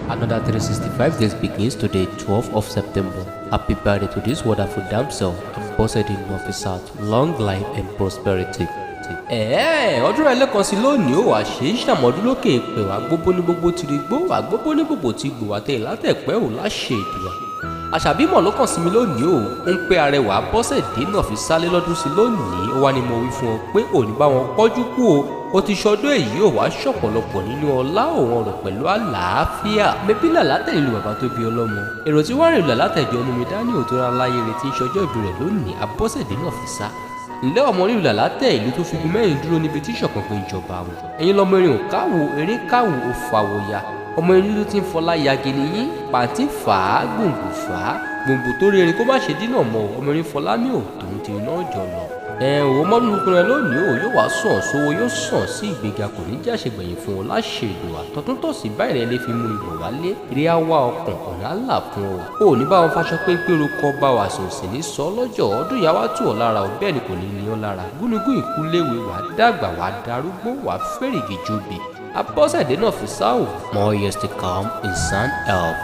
Another 365 days begins today, 12th of September. Happy birthday to this wonderful damsel, Abosede Nofisat. Long life and prosperity. Ọdún ẹlẹ́kan sí lónìí ó wà ṣe é ṣàmọ́dún lókè èpè wà gbogbo ní gbogbo tìrì gbó wà gbogbo ní gbogbo tí gbò wà tẹ̀ látẹ̀pẹ́ ò láṣẹ ìdùnnà. Àṣàbímọ̀ ló kàn sí mi lónìí ó ń pé arẹwà Abosede Nofisat lọ́dún sí lónìí ó wá ní mo wí fún ọ pé òní bá wọn pọ́jú kú o ti ṣọdún èyí ò wá ṣọ̀pọ̀lọpọ̀ nínú ọlá òun ọ̀rọ̀ pẹ̀lú àlàáfíà. Mẹ́bí làlátẹ̀ ìlú bàbá tó bí ọlọ́mọ. Èrò tí wọ́n rìn làlátẹ̀jọ́ ọmọ mi dání òtó ra láyé rẹ̀ tí ń ṣọjọ́ ìbí rẹ̀ lónìí, Abosede Nofisat. Ǹlẹ́ ọmọ nílùú làlátẹ̀ ìlú tó fi igun mẹ́rin dúró níbi tí ìṣọ̀kan pé ìjọba wọn. Ẹ̀yin lọmọ erin ò káwo eré káwo ò fàwọ̀yà. Ọmọ erin ló ti ń fọlá yagi nìyín pàǹtí fà á gbòǹgbò fà á gbòǹgbò tó rí erin kó má ṣe dínà mọ́ ọmọ erin fọlá mi ò tòun ti iná jọ lọ. Òun mọ́nùkún rẹ lónìí ò yóò wá sàn sówó yóò sàn sí ìgbéga kò ní jẹ́ àṣegbẹ̀yìn fún ọ láṣẹ ìdùnnà tọdún tòsí báyìí rẹ lè fi mú ìbò wálé rí àwa ọkàn ọ̀nà àlà fún ọ. O ní bá wọn faṣọ pé pérò kọ bá wa sùn sí ní sọ lọ́jọ́ ọdún ìyá wa tù ọ́ lára ò bẹ́ẹ̀ ni kò ní ní ọ́ lára gúnugún ìkúléwé wàá dàgbà wàá darúgbó wàá fẹ́rìgì jóbi. Abosede Nofisat. More years to come in sound health.